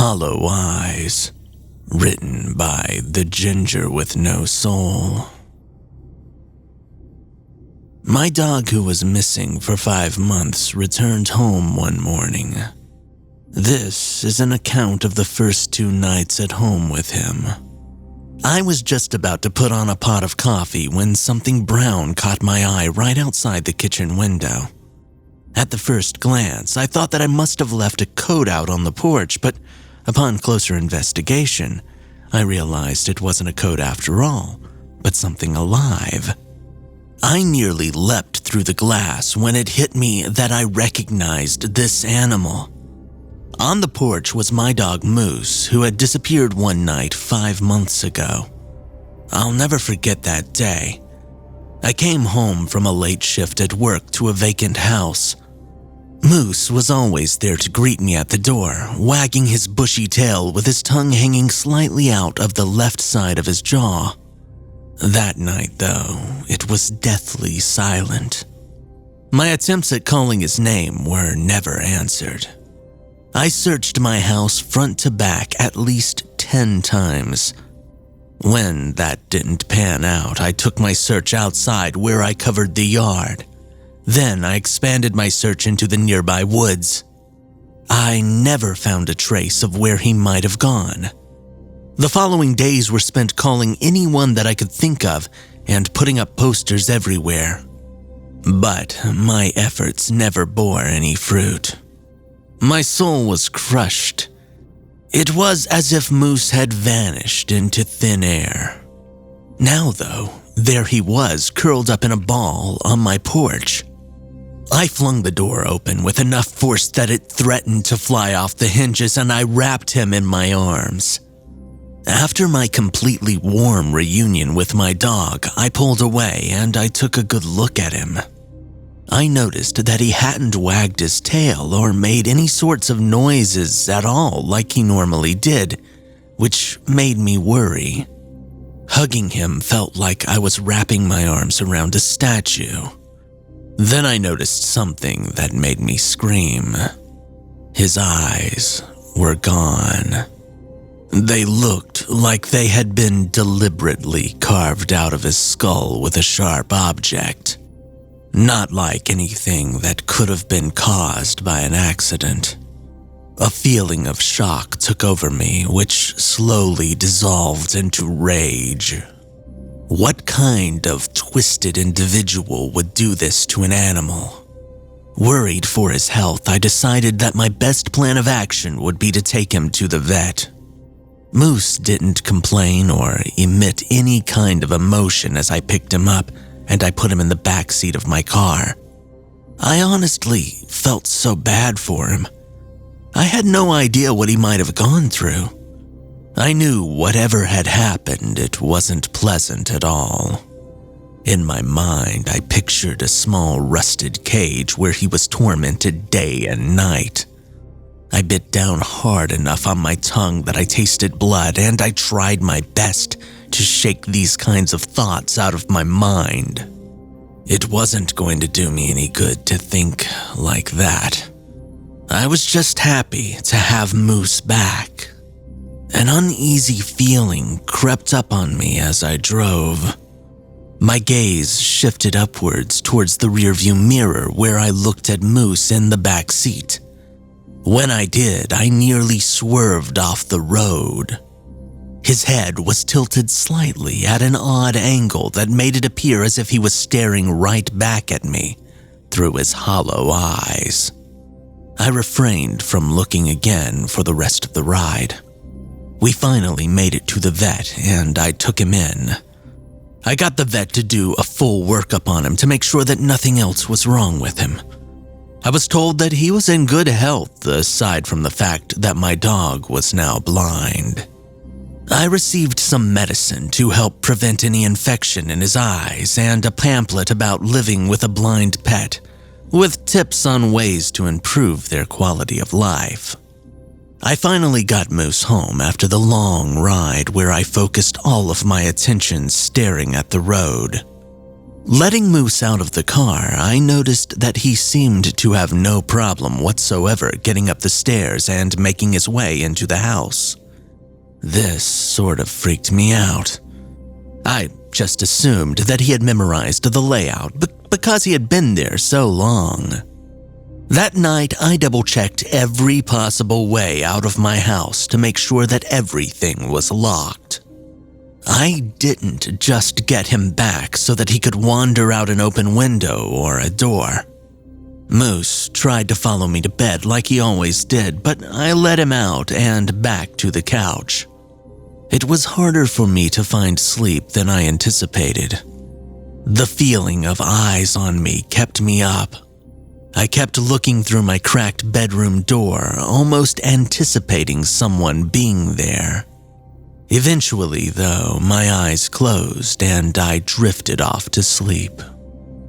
Hollow Eyes, written by TheGingerWithNoSoul. My dog, who was missing for 5 months, returned home one morning. This is an account of the first 2 nights at home with him. I was just about to put on a pot of coffee when something brown caught my eye right outside the kitchen window. At the first glance, I thought that I must have left a coat out on the porch, but upon closer investigation, I realized it wasn't a coat after all, but something alive. I nearly leapt through the glass when it hit me that I recognized this animal. On the porch was my dog Moose, who had disappeared one night 5 months ago. I'll never forget that day. I came home from a late shift at work to a vacant house. Moose was always there to greet me at the door, wagging his bushy tail with his tongue hanging slightly out of the left side of his jaw. That night, though, it was deathly silent. My attempts at calling his name were never answered. I searched my house front to back at least 10 times. When that didn't pan out, I took my search outside where I covered the yard. Then I expanded my search into the nearby woods. I never found a trace of where he might have gone. The following days were spent calling anyone that I could think of and putting up posters everywhere. But my efforts never bore any fruit. My soul was crushed. It was as if Moose had vanished into thin air. Now, though, there he was, curled up in a ball on my porch. I flung the door open with enough force that it threatened to fly off the hinges, and I wrapped him in my arms. After my completely warm reunion with my dog, I pulled away and I took a good look at him. I noticed that he hadn't wagged his tail or made any sorts of noises at all like he normally did, which made me worry. Hugging him felt like I was wrapping my arms around a statue. Then I noticed something that made me scream. His eyes were gone. They looked like they had been deliberately carved out of his skull with a sharp object. Not like anything that could have been caused by an accident. A feeling of shock took over me, which slowly dissolved into rage. What kind of twisted individual would do this to an animal? Worried for his health, I decided that my best plan of action would be to take him to the vet. Moose didn't complain or emit any kind of emotion as I picked him up and I put him in the back seat of my car. I honestly felt so bad for him. I had no idea what he might have gone through. I knew whatever had happened, it wasn't pleasant at all. In my mind, I pictured a small rusted cage where he was tormented day and night. I bit down hard enough on my tongue that I tasted blood, and I tried my best to shake these kinds of thoughts out of my mind. It wasn't going to do me any good to think like that. I was just happy to have Moose back. An uneasy feeling crept up on me as I drove. My gaze shifted upwards towards the rearview mirror where I looked at Moose in the back seat. When I did, I nearly swerved off the road. His head was tilted slightly at an odd angle that made it appear as if he was staring right back at me through his hollow eyes. I refrained from looking again for the rest of the ride. We finally made it to the vet and I took him in. I got the vet to do a full workup on him to make sure that nothing else was wrong with him. I was told that he was in good health aside from the fact that my dog was now blind. I received some medicine to help prevent any infection in his eyes and a pamphlet about living with a blind pet, with tips on ways to improve their quality of life. I finally got Moose home after the long ride where I focused all of my attention staring at the road. Letting Moose out of the car, I noticed that he seemed to have no problem whatsoever getting up the stairs and making his way into the house. This sort of freaked me out. I just assumed that he had memorized the layout because he had been there so long. That night, I double-checked every possible way out of my house to make sure that everything was locked. I didn't just get him back so that he could wander out an open window or a door. Moose tried to follow me to bed like he always did, but I let him out and back to the couch. It was harder for me to find sleep than I anticipated. The feeling of eyes on me kept me up. I kept looking through my cracked bedroom door, almost anticipating someone being there. Eventually, though, my eyes closed and I drifted off to sleep.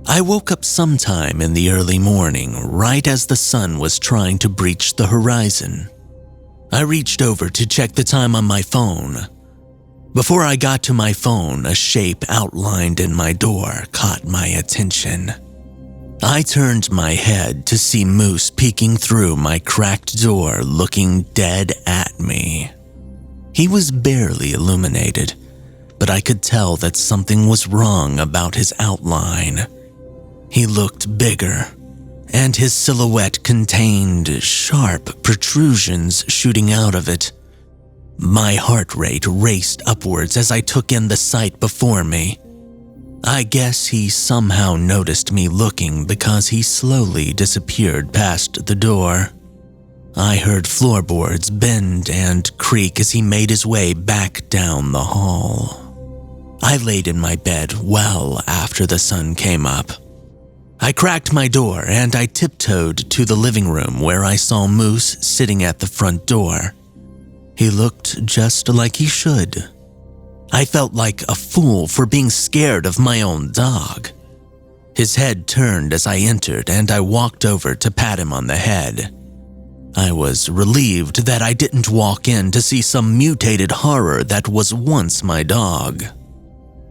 I woke up sometime in the early morning, right as the sun was trying to breach the horizon. I reached over to check the time on my phone. Before I got to my phone, a shape outlined in my door caught my attention. I turned my head to see Moose peeking through my cracked door, looking dead at me. He was barely illuminated, but I could tell that something was wrong about his outline. He looked bigger, and his silhouette contained sharp protrusions shooting out of it. My heart rate raced upwards as I took in the sight before me. I guess he somehow noticed me looking because he slowly disappeared past the door. I heard floorboards bend and creak as he made his way back down the hall. I laid in my bed well after the sun came up. I cracked my door and I tiptoed to the living room where I saw Moose sitting at the front door. He looked just like he should. I felt like a fool for being scared of my own dog. His head turned as I entered and I walked over to pat him on the head. I was relieved that I didn't walk in to see some mutated horror that was once my dog.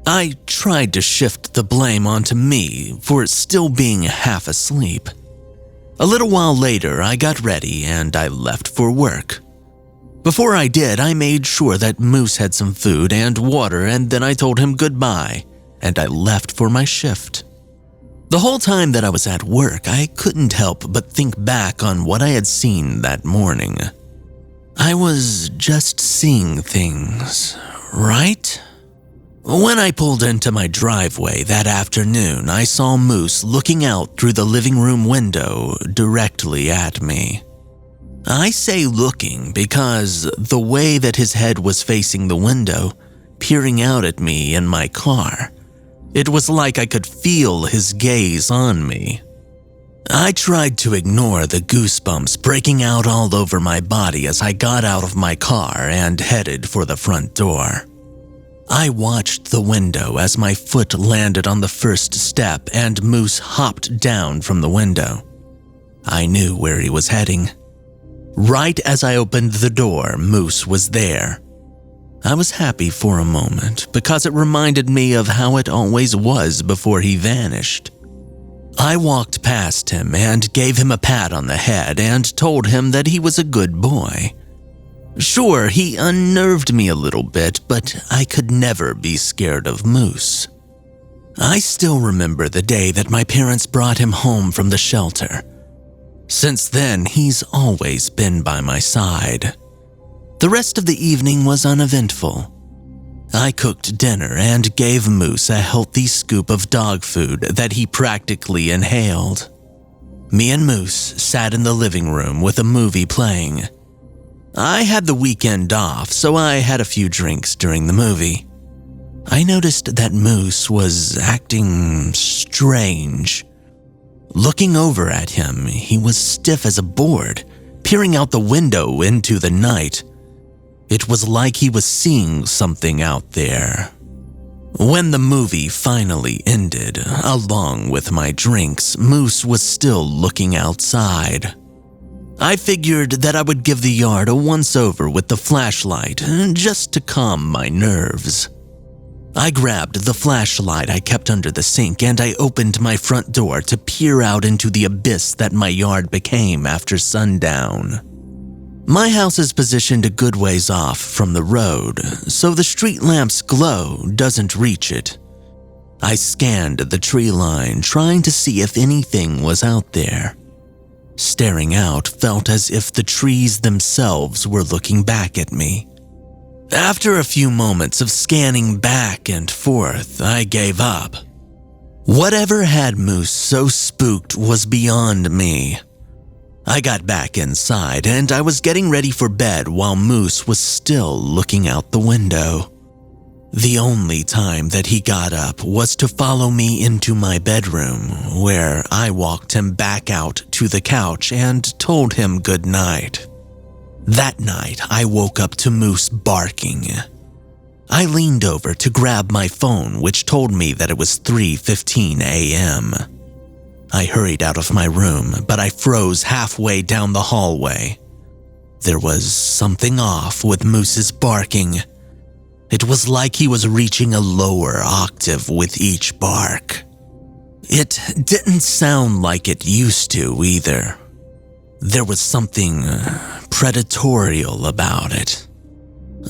I tried to shift the blame onto me for still being half asleep. A little while later, I got ready and I left for work. Before I did, I made sure that Moose had some food and water, and then I told him goodbye, and I left for my shift. The whole time that I was at work, I couldn't help but think back on what I had seen that morning. I was just seeing things, right? When I pulled into my driveway that afternoon, I saw Moose looking out through the living room window directly at me. I say looking because the way that his head was facing the window, peering out at me in my car, it was like I could feel his gaze on me. I tried to ignore the goosebumps breaking out all over my body as I got out of my car and headed for the front door. I watched the window as my foot landed on the first step and Moose hopped down from the window. I knew where he was heading. Right as I opened the door, Moose was there. I was happy for a moment because it reminded me of how it always was before he vanished. I walked past him and gave him a pat on the head and told him that he was a good boy. Sure, he unnerved me a little bit, but I could never be scared of Moose. I still remember the day that my parents brought him home from the shelter. Since then, he's always been by my side. The rest of the evening was uneventful. I cooked dinner and gave Moose a healthy scoop of dog food that he practically inhaled. Me and Moose sat in the living room with a movie playing. I had the weekend off, so I had a few drinks during the movie. I noticed that Moose was acting strange. Looking over at him, he was stiff as a board, peering out the window into the night. It was like he was seeing something out there. When the movie finally ended, along with my drinks, Moose was still looking outside. I figured that I would give the yard a once-over with the flashlight, just to calm my nerves. I grabbed the flashlight I kept under the sink and I opened my front door to peer out into the abyss that my yard became after sundown. My house is positioned a good ways off from the road, so the street lamp's glow doesn't reach it. I scanned the tree line, trying to see if anything was out there. Staring out felt as if the trees themselves were looking back at me. After a few moments of scanning back and forth, I gave up. Whatever had Moose so spooked was beyond me. I got back inside and I was getting ready for bed while Moose was still looking out the window. The only time that he got up was to follow me into my bedroom, where I walked him back out to the couch and told him good night. That night, I woke up to Moose barking. I leaned over to grab my phone, which told me that it was 3:15 a.m. I hurried out of my room, but I froze halfway down the hallway. There was something off with Moose's barking. It was like he was reaching a lower octave with each bark. It didn't sound like it used to either. There was something predatorial about it.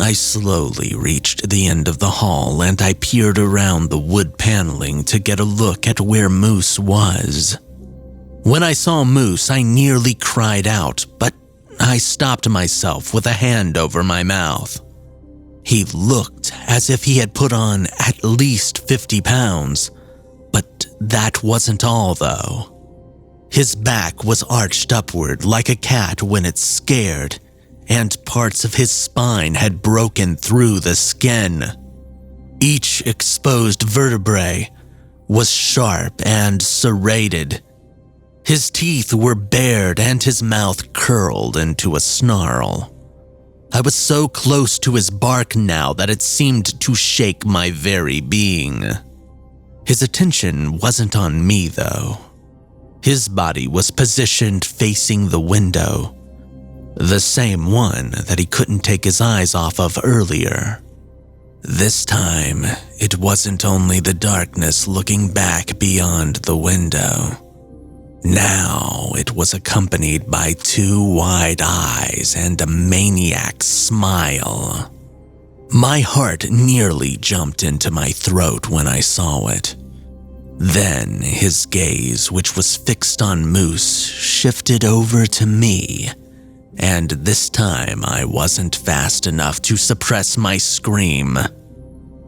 I slowly reached the end of the hall and I peered around the wood paneling to get a look at where Moose was. When I saw Moose, I nearly cried out, but I stopped myself with a hand over my mouth. He looked as if he had put on at least 50 pounds, but that wasn't all though. His back was arched upward like a cat when it's scared, and parts of his spine had broken through the skin. Each exposed vertebrae was sharp and serrated. His teeth were bared and his mouth curled into a snarl. I was so close to his bark now that it seemed to shake my very being. His attention wasn't on me though. His body was positioned facing the window, the same one that he couldn't take his eyes off of earlier. This time, it wasn't only the darkness looking back beyond the window. Now it was accompanied by 2 wide eyes and a maniac's smile. My heart nearly jumped into my throat when I saw it. Then his gaze, which was fixed on Moose, shifted over to me, and this time I wasn't fast enough to suppress my scream.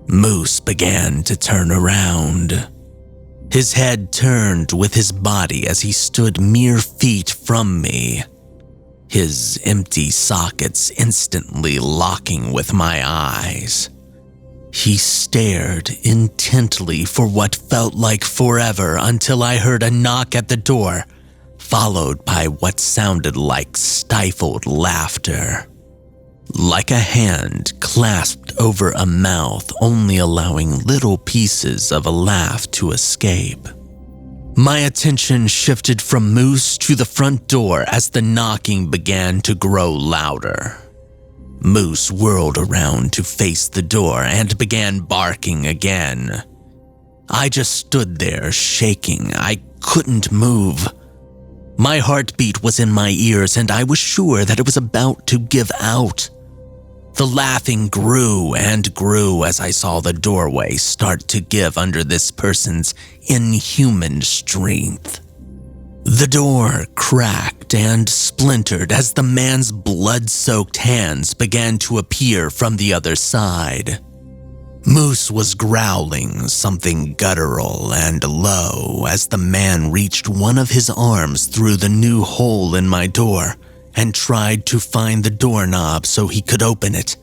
Moose began to turn around. His head turned with his body as he stood mere feet from me, his empty sockets instantly locking with my eyes. He stared intently for what felt like forever until I heard a knock at the door, followed by what sounded like stifled laughter. Like a hand clasped over a mouth, only allowing little pieces of a laugh to escape. My attention shifted from Moose to the front door as the knocking began to grow louder. Moose whirled around to face the door and began barking again. I just stood there shaking. I couldn't move. My heartbeat was in my ears and I was sure that it was about to give out. The laughing grew and grew as I saw the doorway start to give under this person's inhuman strength. The door cracked and splintered as the man's blood-soaked hands began to appear from the other side. Moose was growling something guttural and low as the man reached one of his arms through the new hole in my door and tried to find the doorknob so he could open it.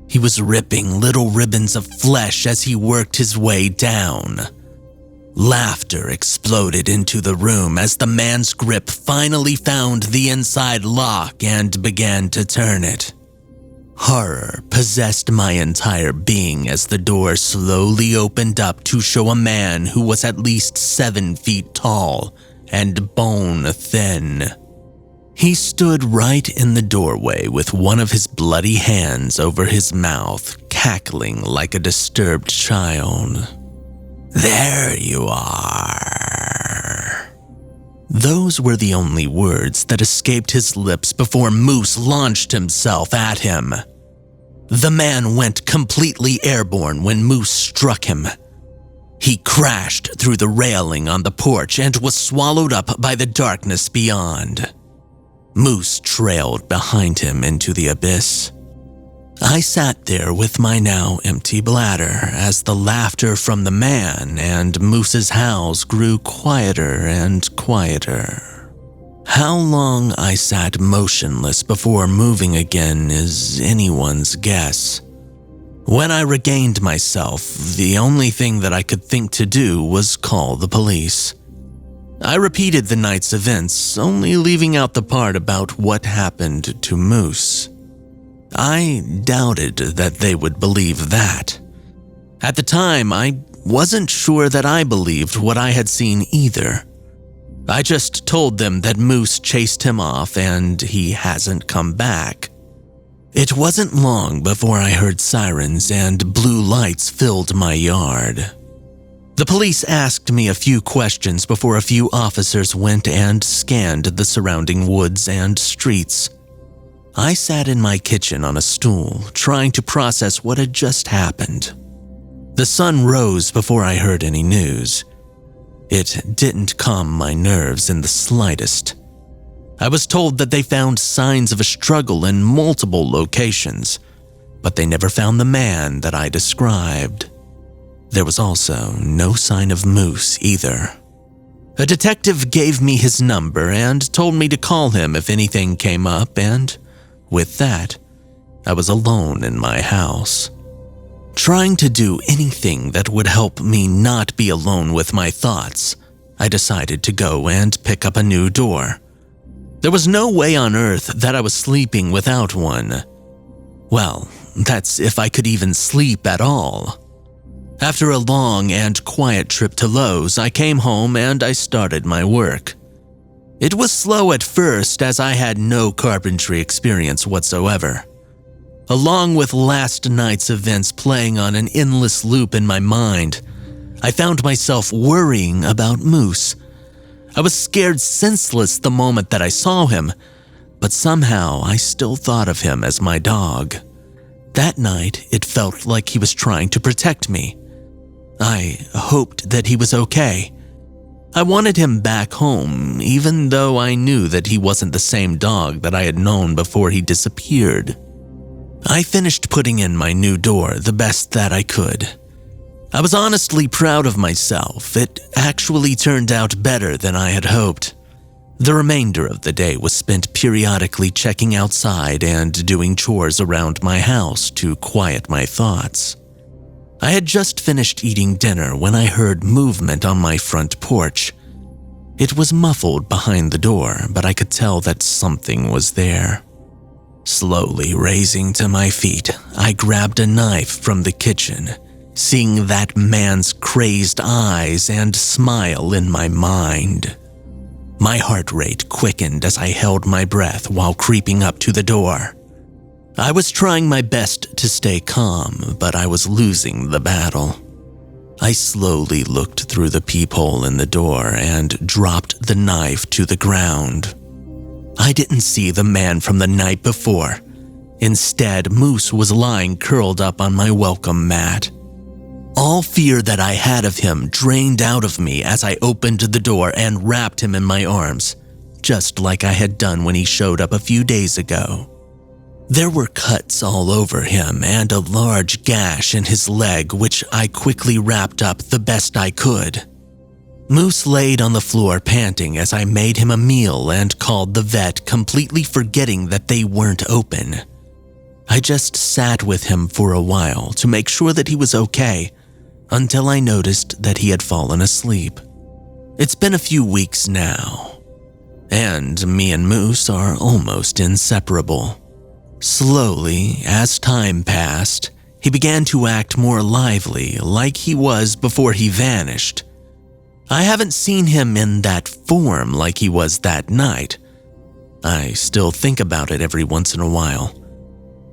He was ripping little ribbons of flesh as he worked his way down. Laughter exploded into the room as the man's grip finally found the inside lock and began to turn it. Horror possessed my entire being as the door slowly opened up to show a man who was at least 7 feet tall and bone thin. He stood right in the doorway with one of his bloody hands over his mouth, cackling like a disturbed child. "There you are." Those were the only words that escaped his lips before Moose launched himself at him. The man went completely airborne when Moose struck him. He crashed through the railing on the porch and was swallowed up by the darkness beyond. Moose trailed behind him into the abyss. I sat there with my now empty bladder as the laughter from the man and Moose's howls grew quieter and quieter. How long I sat motionless before moving again is anyone's guess. When I regained myself, the only thing that I could think to do was call the police. I repeated the night's events, only leaving out the part about what happened to Moose. I doubted that they would believe that. At the time, I wasn't sure that I believed what I had seen either. I just told them that Moose chased him off and he hasn't come back. It wasn't long before I heard sirens and blue lights filled my yard. The police asked me a few questions before a few officers went and scanned the surrounding woods and streets. I sat in my kitchen on a stool, trying to process what had just happened. The sun rose before I heard any news. It didn't calm my nerves in the slightest. I was told that they found signs of a struggle in multiple locations, but they never found the man that I described. There was also no sign of Moose either. A detective gave me his number and told me to call him if anything came up, and with that, I was alone in my house. Trying to do anything that would help me not be alone with my thoughts, I decided to go and pick up a new door. There was no way on earth that I was sleeping without one. Well, that's if I could even sleep at all. After a long and quiet trip to Lowe's, I came home and I started my work. It was slow at first as I had no carpentry experience whatsoever. Along with last night's events playing on an endless loop in my mind, I found myself worrying about Moose. I was scared senseless the moment that I saw him, but somehow I still thought of him as my dog. That night, it felt like he was trying to protect me. I hoped that he was okay. I wanted him back home, even though I knew that he wasn't the same dog that I had known before he disappeared. I finished putting in my new door the best that I could. I was honestly proud of myself. It actually turned out better than I had hoped. The remainder of the day was spent periodically checking outside and doing chores around my house to quiet my thoughts. I had just finished eating dinner when I heard movement on my front porch. It was muffled behind the door, but I could tell that something was there. Slowly raising to my feet, I grabbed a knife from the kitchen, seeing that man's crazed eyes and smile in my mind. My heart rate quickened as I held my breath while creeping up to the door. I was trying my best to stay calm, but I was losing the battle. I slowly looked through the peephole in the door and dropped the knife to the ground. I didn't see the man from the night before. Instead, Moose was lying curled up on my welcome mat. All fear that I had of him drained out of me as I opened the door and wrapped him in my arms, just like I had done when he showed up a few days ago. There were cuts all over him and a large gash in his leg, which I quickly wrapped up the best I could. Moose laid on the floor panting as I made him a meal and called the vet, completely forgetting that they weren't open. I just sat with him for a while to make sure that he was okay, until I noticed that he had fallen asleep. It's been a few weeks now, and me and Moose are almost inseparable. Slowly, as time passed, he began to act more lively, like he was before he vanished. I haven't seen him in that form like he was that night. I still think about it every once in a while.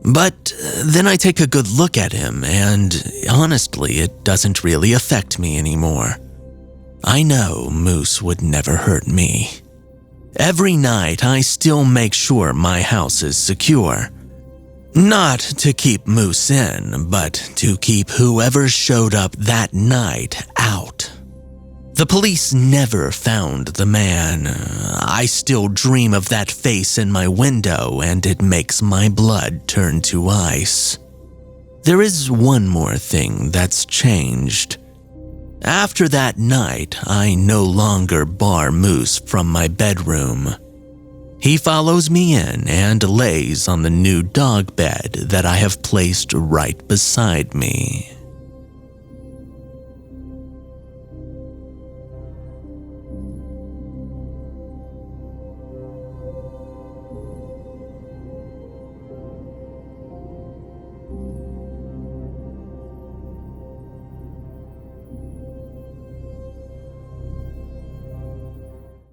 But then I take a good look at him, and honestly, it doesn't really affect me anymore. I know Moose would never hurt me. Every night, I still make sure my house is secure. Not to keep Moose in, but to keep whoever showed up that night out. The police never found the man. I still dream of that face in my window, and it makes my blood turn to ice. There is one more thing that's changed. After that night, I no longer bar Moose from my bedroom. He follows me in and lays on the new dog bed that I have placed right beside me.